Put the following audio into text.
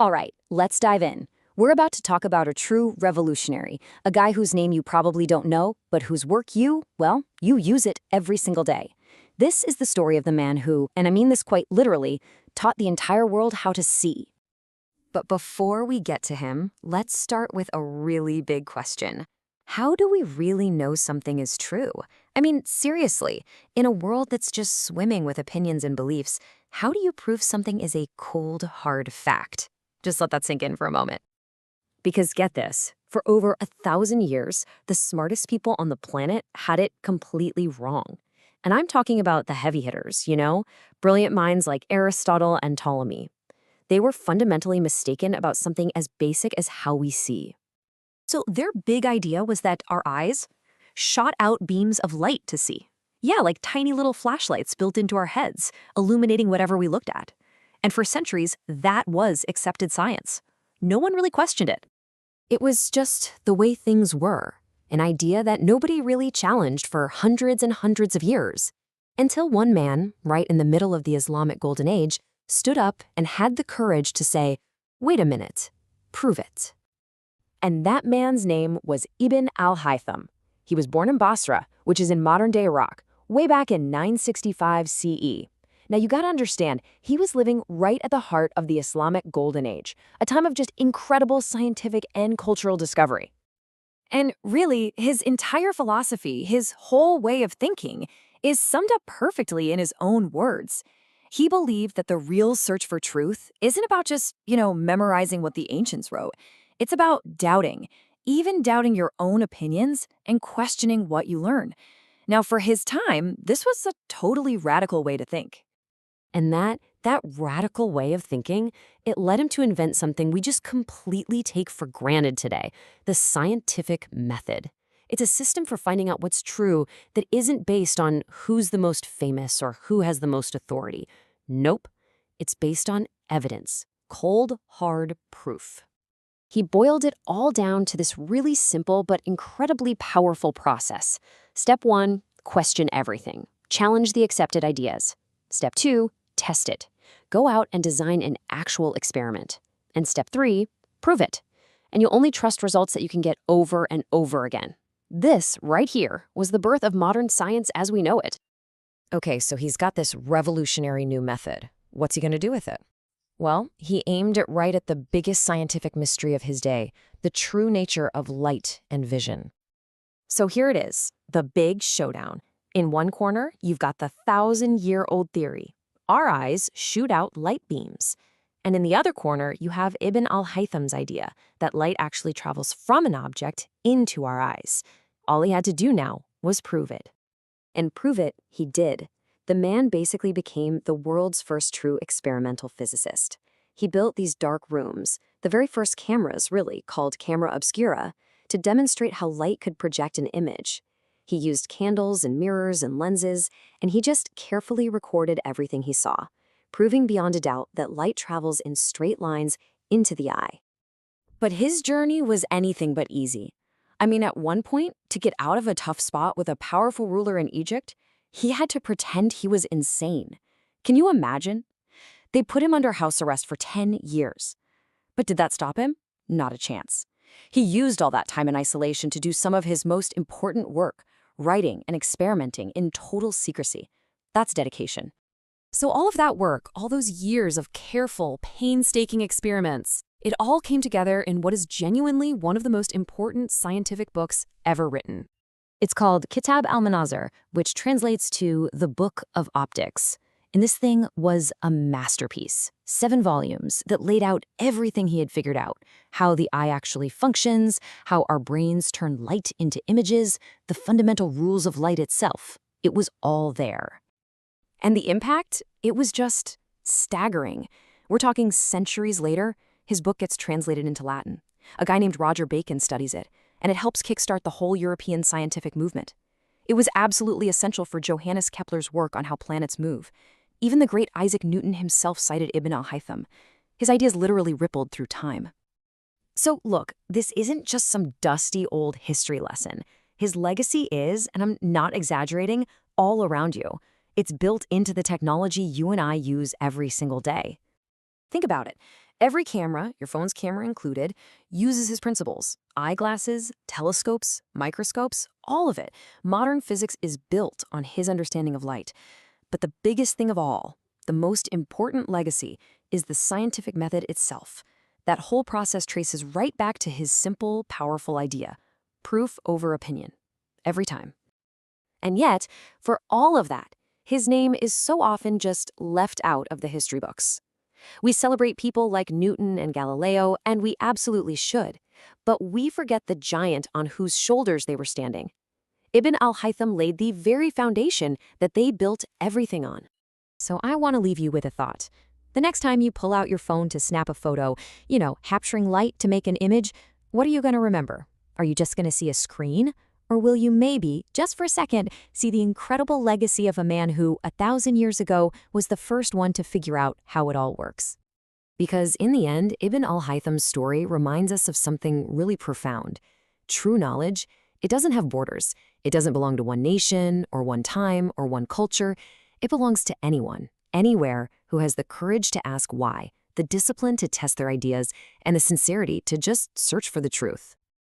All right, let's dive in. We're about to talk about a true revolutionary, a guy whose name you probably don't know, but whose work you use it every single day. This is the story of the man who, and I mean this quite literally, taught the entire world how to see. But before we get to him, let's start with a really big question. How do we really know something is true? I mean, seriously, in a world that's just swimming with opinions and beliefs, how do you prove something is a cold, hard fact? Just let that sink in for a moment. Because get this, for over 1,000 years, the smartest people on the planet had it completely wrong. And I'm talking about the heavy hitters, brilliant minds like Aristotle and Ptolemy. They were fundamentally mistaken about something as basic as how we see. So their big idea was that our eyes shot out beams of light to see. Yeah, like tiny little flashlights built into our heads, illuminating whatever we looked at. And for centuries, that was accepted science. No one really questioned it. It was just the way things were, an idea that nobody really challenged for hundreds and hundreds of years. Until one man, right in the middle of the Islamic Golden Age, stood up and had the courage to say, wait a minute, prove it. And that man's name was Ibn al-Haytham. He was born in Basra, which is in modern-day Iraq, way back in 965 CE. Now you gotta understand, he was living right at the heart of the Islamic Golden Age, a time of just incredible scientific and cultural discovery. And really, his entire philosophy, his whole way of thinking, is summed up perfectly in his own words. He believed that the real search for truth isn't about just, memorizing what the ancients wrote. It's about doubting, even doubting your own opinions and questioning what you learn. Now, for his time, this was a totally radical way to think. And that radical way of thinking, it led him to invent something we just completely take for granted today, the scientific method. It's a system for finding out what's true that isn't based on who's the most famous or who has the most authority. Nope. It's based on evidence, cold, hard proof. He boiled it all down to this really simple but incredibly powerful process. Step 1, question everything. Challenge the accepted ideas. Step 2, test it. Go out and design an actual experiment. And step 3, prove it. And you'll only trust results that you can get over and over again. This, right here, was the birth of modern science as we know it. Okay, so he's got this revolutionary new method. What's he going to do with it? Well, he aimed it right at the biggest scientific mystery of his day, the true nature of light and vision. So here it is, the big showdown. In one corner, you've got the 1,000-year-old theory. Our eyes shoot out light beams. And in the other corner, you have Ibn al-Haytham's idea that light actually travels from an object into our eyes. All he had to do now was prove it. And prove it, he did. The man basically became the world's first true experimental physicist. He built these dark rooms, the very first cameras, really, called camera obscura, to demonstrate how light could project an image. He used candles and mirrors and lenses, and he just carefully recorded everything he saw, proving beyond a doubt that light travels in straight lines into the eye. But his journey was anything but easy. I mean, at one point, to get out of a tough spot with a powerful ruler in Egypt, he had to pretend he was insane. Can you imagine? They put him under house arrest for 10 years. But did that stop him? Not a chance. He used all that time in isolation to do some of his most important work, writing and experimenting in total secrecy. That's dedication. So all of that work, all those years of careful, painstaking experiments, it all came together in what is genuinely one of the most important scientific books ever written. It's called Kitab al-Manazir, which translates to the Book of Optics. And this thing was a masterpiece. 7 volumes that laid out everything he had figured out, how the eye actually functions, how our brains turn light into images, the fundamental rules of light itself. It was all there. And the impact? It was just staggering. We're talking centuries later, his book gets translated into Latin. A guy named Roger Bacon studies it, and it helps kickstart the whole European scientific movement. It was absolutely essential for Johannes Kepler's work on how planets move. Even the great Isaac Newton himself cited Ibn al-Haytham. His ideas literally rippled through time. So look, this isn't just some dusty old history lesson. His legacy is, and I'm not exaggerating, all around you. It's built into the technology you and I use every single day. Think about it. Every camera, your phone's camera included, uses his principles. Eyeglasses, telescopes, microscopes, all of it. Modern physics is built on his understanding of light. But the biggest thing of all, the most important legacy, is the scientific method itself. That whole process traces right back to his simple, powerful idea: proof over opinion. Every time. And yet, for all of that, his name is so often just left out of the history books. We celebrate people like Newton and Galileo, and we absolutely should. But we forget the giant on whose shoulders they were standing. Ibn al-Haytham laid the very foundation that they built everything on. So I want to leave you with a thought. The next time you pull out your phone to snap a photo, capturing light to make an image, what are you going to remember? Are you just going to see a screen? Or will you maybe, just for a second, see the incredible legacy of a man who, 1,000 years ago, was the first one to figure out how it all works? Because in the end, Ibn al-Haytham's story reminds us of something really profound. True knowledge, it doesn't have borders. It doesn't belong to one nation, or one time, or one culture. It belongs to anyone, anywhere, who has the courage to ask why, the discipline to test their ideas, and the sincerity to just search for the truth.